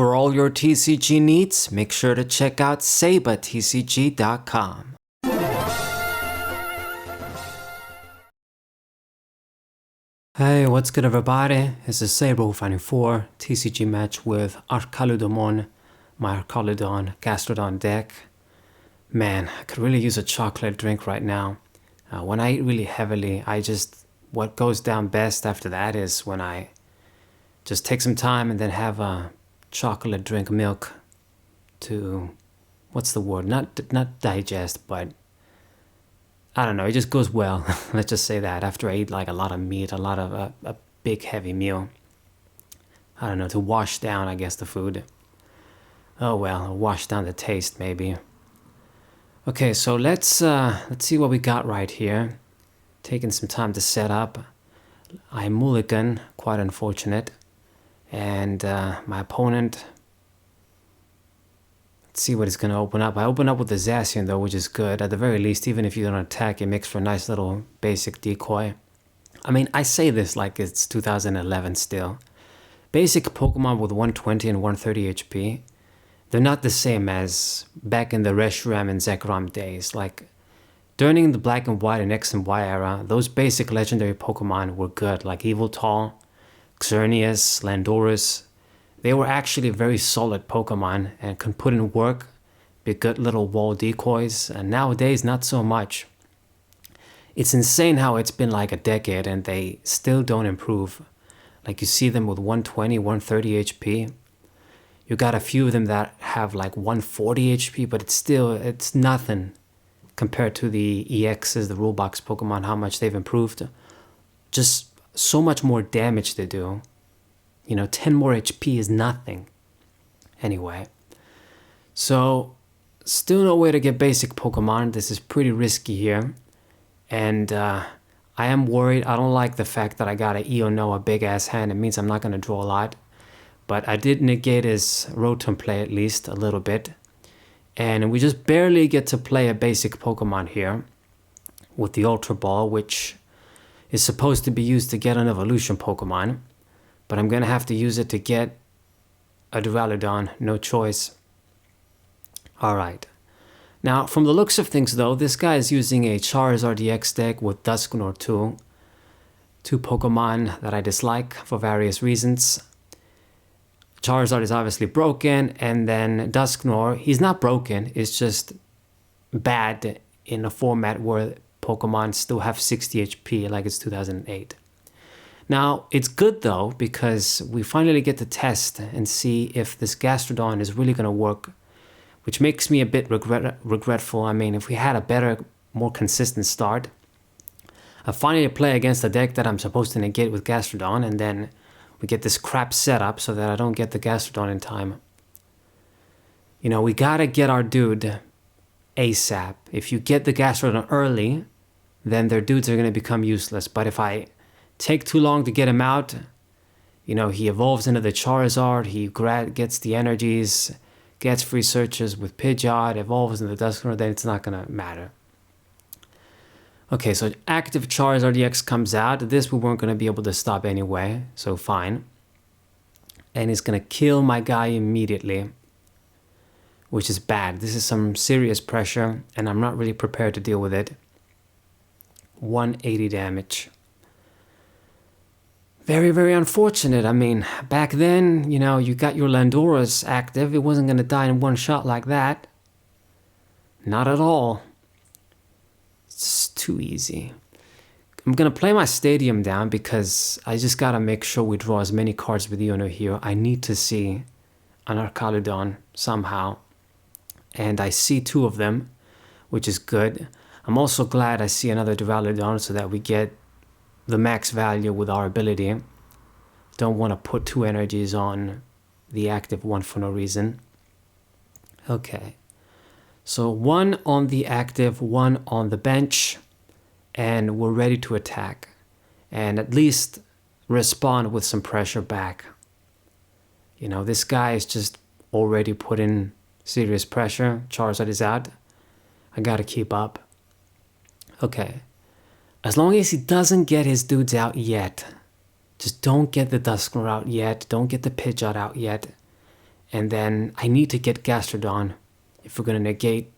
For all your TCG needs, make sure to check out sabatcg.com. Hey, what's good everybody? This is Saber finding 4 TCG match with Archaludon, my Archaludon Gastrodon deck. Man, I could really use a chocolate drink right now. When I eat really heavily, what goes down best after that is when I just take some time and then have a chocolate drink milk to, what's the word? Not digest, but I don't know, it just goes well. Let's just say that after I eat like a lot of meat, a big heavy meal. I don't know, to wash down, I guess, the food. Oh well, wash down the taste maybe. Okay, so let's see what we got right here. Taking some time to set up. I mulligan, quite unfortunate. And my opponent, let's see what he's going to open up. I open up with the Zacian though, which is good. At the very least, even if you don't attack, it makes for a nice little basic decoy. I mean, I say this like it's 2011 still. Basic Pokemon with 120 and 130 HP, they're not the same as back in the Reshiram and Zekrom days. Like, during the Black and White and X and Y era, those basic legendary Pokemon were good, like Yveltal, Xerneas, Landorus. They were actually very solid Pokemon and can put in work, be good little wall decoys, and nowadays not so much. It's insane how it's been like a decade and they still don't improve. Like you see them with 120, 130 HP. You got a few of them that have like 140 HP, but it's nothing compared to the EXs, the rule box Pokemon, how much they've improved. Just so much more damage they do. 10 more HP is nothing. Anyway, so still no way to get basic Pokemon. This is pretty risky here. And I am worried. I don't like the fact that I got an Eono, a big ass hand. It means I'm not going to draw a lot. But I did negate his Rotom play at least a little bit. And we just barely get to play a basic Pokemon here with the Ultra Ball, which is supposed to be used to get an evolution Pokemon, but I'm going to have to use it to get a Duraludon, no choice. Alright, now from the looks of things though, this guy is using a Charizard EX deck with Dusknoir too. Two Pokemon that I dislike for various reasons. Charizard is obviously broken, and then Dusknoir, he's not broken, it's just bad in a format where Pokemon still have 60 HP like it's 2008. Now, it's good though, because we finally get to test and see if this Gastrodon is really going to work, which makes me a bit regretful. I mean, if we had a better, more consistent start, I finally play against a deck that I'm supposed to negate with Gastrodon, and then we get this crap setup so that I don't get the Gastrodon in time. We gotta get our dude ASAP. If you get the Gastrodon early, then their dudes are going to become useless. But if I take too long to get him out, he evolves into the Charizard, he gets the energies, gets free searches with Pidgeot, evolves into the Dusknoir, then it's not going to matter. Okay, so active Charizard EX comes out. This we weren't going to be able to stop anyway, so fine. And he's going to kill my guy immediately, which is bad. This is some serious pressure, and I'm not really prepared to deal with it. 180 damage. Very, very unfortunate. I mean, back then, you got your Landorus active. It wasn't going to die in one shot like that. Not at all. It's too easy. I'm going to play my Stadium down because I just got to make sure we draw as many cards with Eono here. I need to see an Archaludon somehow. And I see 2 of them, which is good. I'm also glad I see another Duraludon so that we get the max value with our ability. Don't want to put 2 energies on the active one for no reason. Okay. So 1 on the active, 1 on the bench, and we're ready to attack. And at least respond with some pressure back. This guy is just already putting serious pressure. Charizard is out. I gotta keep up. Okay, as long as he doesn't get his dudes out yet, just don't get the Dusknoir out yet, don't get the Pidgeot out yet, And then I need to get Gastrodon if we're going to negate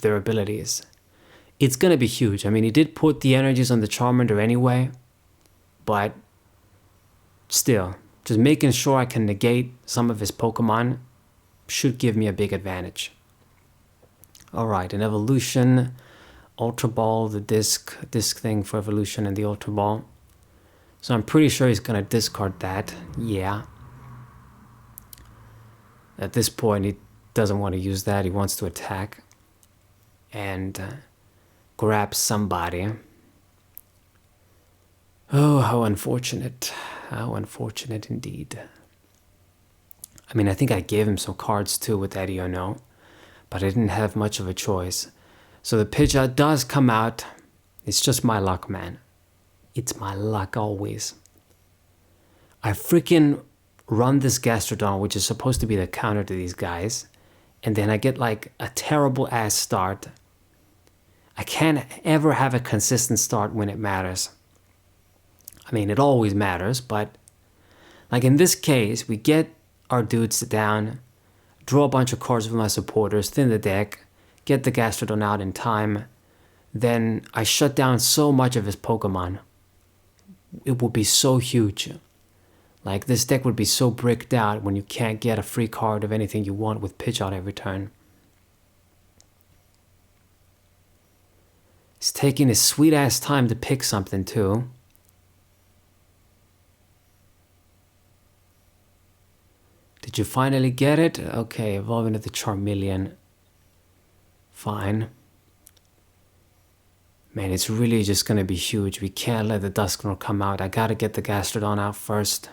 their abilities. It's going to be huge. I mean, he did put the energies on the Charmander anyway, but still, just making sure I can negate some of his Pokemon should give me a big advantage. Alright, an evolution, Ultra Ball, the disc thing for evolution, and the Ultra Ball. So I'm pretty sure he's going to discard that. Yeah. At this point, he doesn't want to use that. He wants to attack and grab somebody. Oh, how unfortunate. How unfortunate indeed. I mean, I think I gave him some cards too with that no, but I didn't have much of a choice. So the Pidgeot does come out. It's just my luck, man. It's my luck always. I freaking run this Gastrodon, which is supposed to be the counter to these guys, and then I get like a terrible ass start. I can't ever have a consistent start when it matters. I mean, it always matters, but like in this case, we get our dudes down, draw a bunch of cards with my supporters, thin the deck, get the Gastrodon out in time, then I shut down so much of his Pokemon. It would be so huge. Like, this deck would be so bricked out when you can't get a free card of anything you want with Pidgeot every turn. He's taking his sweet ass time to pick something too. Did you finally get it? Okay, evolve into the Charmeleon. Fine. Man, it's really just gonna be huge. We can't let the Dusknoir come out. I gotta get the Gastrodon out first.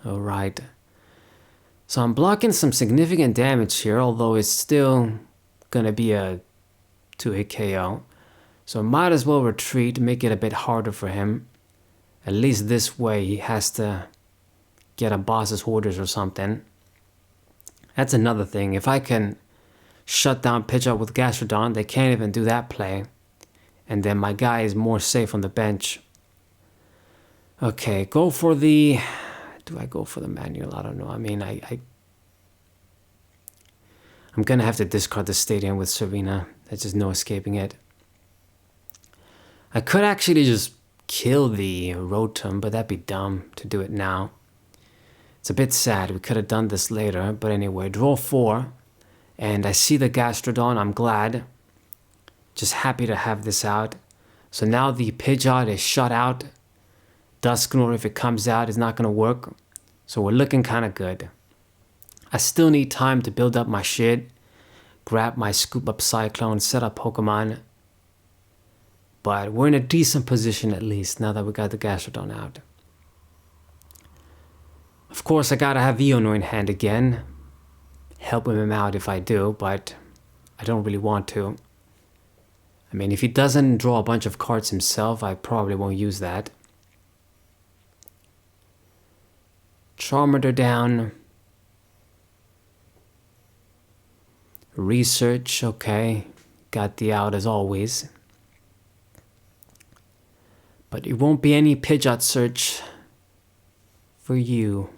Alright. So I'm blocking some significant damage here, although it's still gonna be a 2-hit KO. So I might as well retreat, make it a bit harder for him. At least this way he has to get a boss's orders or something. That's another thing. If I can shut down Pidgeot with Gastrodon, they can't even do that play. And then my guy is more safe on the bench. Okay, go for the... Do I go for the manual? I don't know. I mean, I'm gonna have to discard the Stadium with Serena. There's just no escaping it. I could actually just kill the Rotom, but that'd be dumb to do it now. It's a bit sad. We could have done this later, but anyway, draw 4. And I see the Gastrodon. I'm glad. Just happy to have this out. So now the Pidgeot is shut out. Dusknoir, if it comes out, is not going to work. So we're looking kind of good. I still need time to build up my shit. Grab my Scoop Up Cyclone, set up Pokemon. But we're in a decent position at least, now that we got the Gastrodon out. Of course, I gotta have Iono in hand again. Helping him out if I do, but I don't really want to. I mean, if he doesn't draw a bunch of cards himself, I probably won't use that. Charmander down. Research, okay. Got the out as always. But it won't be any Pidgeot search for you.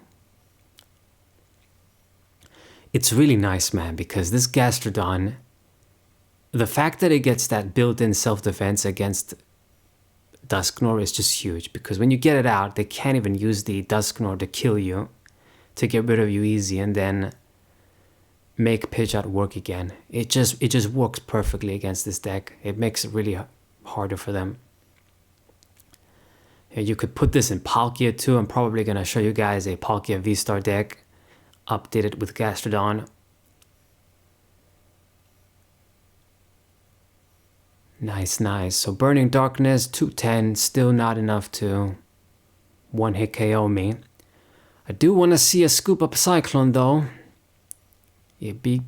It's really nice, man, because this Gastrodon, the fact that it gets that built-in self-defense against Dusknoir is just huge. Because when you get it out, they can't even use the Dusknoir to kill you, to get rid of you easy, and then make Pidgeot work again. It just works perfectly against this deck. It makes it really harder for them. You could put this in Palkia too. I'm probably going to show you guys a Palkia V-Star deck updated with Gastrodon. Nice, nice. So Burning Darkness, 210, still not enough to one-hit KO me. I do want to see a Scoop Up Cyclone though. It'd be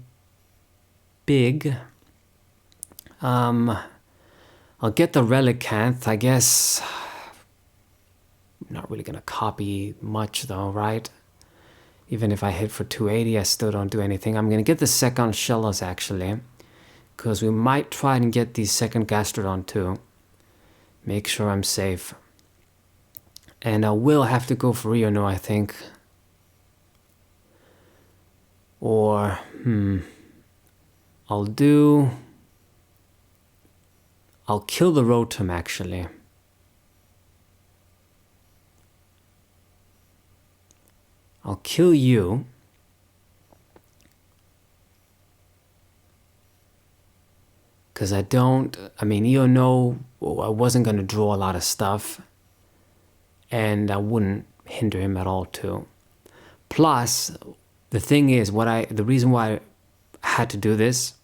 big. I'll get the Relicanth, I guess. I'm not really gonna copy much though, right? Even if I hit for 280, I still don't do anything. I'm gonna get the second Shellos actually, because we might try and get the second Gastrodon too. Make sure I'm safe. And I will have to go for Iono, I think. Or, I'll kill the Rotom actually. I'll kill you. Because I mean, you know, I wasn't going to draw a lot of stuff. And I wouldn't hinder him at all too. Plus, the thing is, the reason why I had to do this,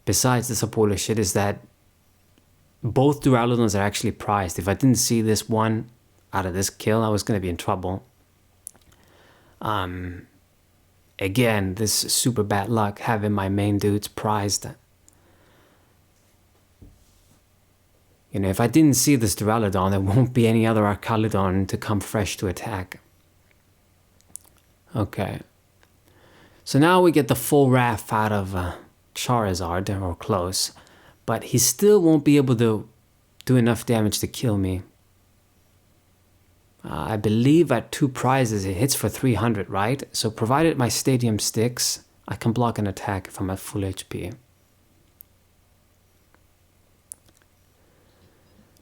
besides the supporter shit, is that both Duraludons are actually prized. If I didn't see this one out of this kill, I was going to be in trouble. Again, this super bad luck having my main dudes prized. You know, if I didn't see this Duraludon, there won't be any other Archaludon to come fresh to attack. Okay. So now we get the full wrath out of Charizard, or close. But he still won't be able to do enough damage to kill me. I believe at 2 prizes it hits for 300, right? So provided my stadium sticks, I can block an attack if I'm at full HP.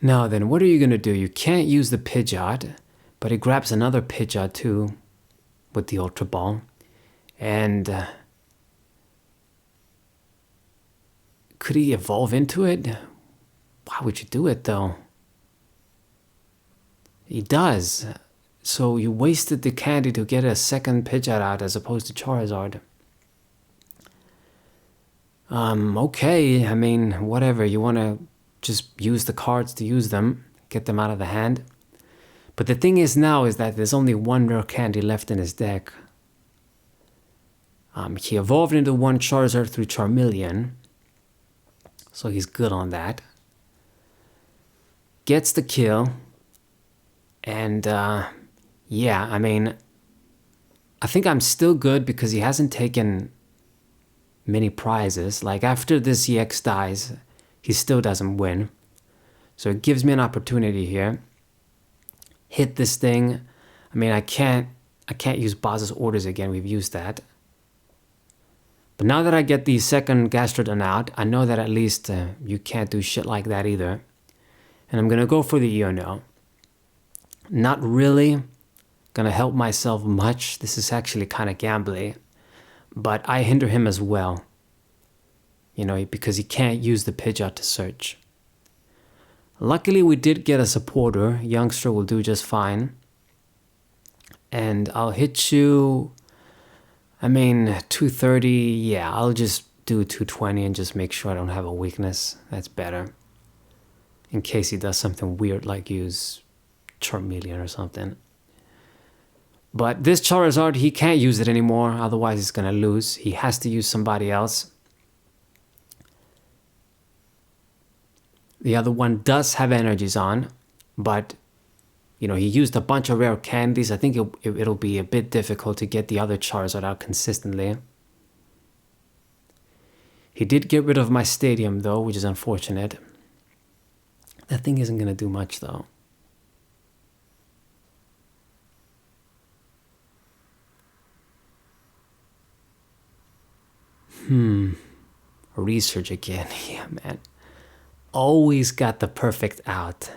Now then, what are you going to do? You can't use the Pidgeot, but he grabs another Pidgeot too with the Ultra Ball. And could he evolve into it? Why would you do it though? He does. So you wasted the candy to get a second Pidgeot out as opposed to Charizard. Okay, I mean, whatever. You want to just use the cards to use them, get them out of the hand. But the thing is now is that there's only one rare candy left in his deck. He evolved into one Charizard through Charmeleon, so he's good on that. Gets the kill, and yeah, I mean, I think I'm still good because he hasn't taken many prizes. Like after this EX dies, he still doesn't win. So it gives me an opportunity here. Hit this thing. I mean, I can't use Boz's orders again. We've used that. But now that I get the second Gastrodon out, I know that at least you can't do shit like that either. And I'm going to go for the Iono. Not really going to help myself much. This is actually kind of gambly. But I hinder him as well. You know, because he can't use the Pidgeot to search. Luckily, we did get a supporter. Youngster will do just fine. And I'll hit you... I mean, 230, yeah, I'll just do 220 and just make sure I don't have a weakness. That's better. In case he does something weird like use Charmeleon or something. But this Charizard, he can't use it anymore, otherwise he's going to lose. He has to use somebody else. The other one does have energies on, but... You know, he used a bunch of rare candies. I think it'll be a bit difficult to get the other Charizard out consistently. He did get rid of my stadium, though, which is unfortunate. That thing isn't going to do much, though. Research again. Yeah, man. Always got the perfect out.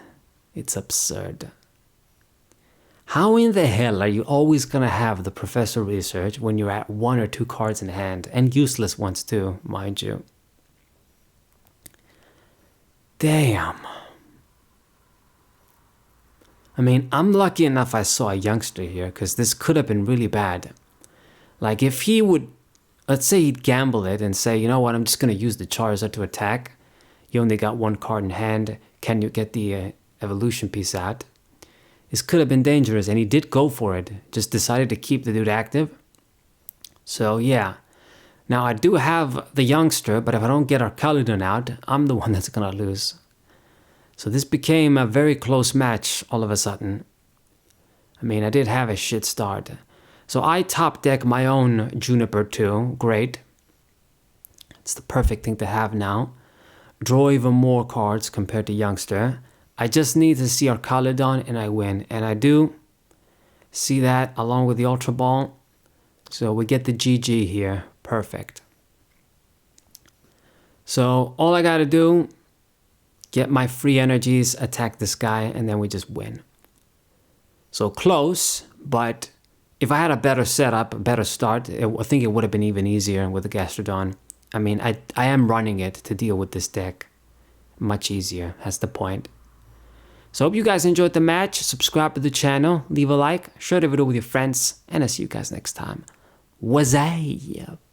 It's absurd. How in the hell are you always going to have the Professor Research when you're at 1 or 2 cards in hand? And useless ones too, mind you. Damn. I mean, I'm lucky enough I saw a Youngster here, because this could have been really bad. Like if he would, let's say he'd gamble it and say, you know what, I'm just going to use the Charizard to attack. You only got 1 card in hand. Can you get the evolution piece out? This could have been dangerous, and he did go for it. Just decided to keep the dude active. So, yeah. Now, I do have the Youngster, but if I don't get Archaludon out, I'm the one that's going to lose. So this became a very close match all of a sudden. I mean, I did have a shit start. So I top deck my own Juniper too. Great. It's the perfect thing to have now. Draw even more cards compared to Youngster. I just need to see Archaludon and I win. And I do see that along with the Ultra Ball. So we get the GG here. Perfect. So all I gotta do, get my free energies, attack this guy, and then we just win. So close, but if I had a better setup, a better start, I think it would have been even easier with the Gastrodon. I mean, I am running it to deal with this deck. Much easier, that's the point. So hope you guys enjoyed the match. Subscribe to the channel, leave a like, share the video with your friends, and I'll see you guys next time. What's up?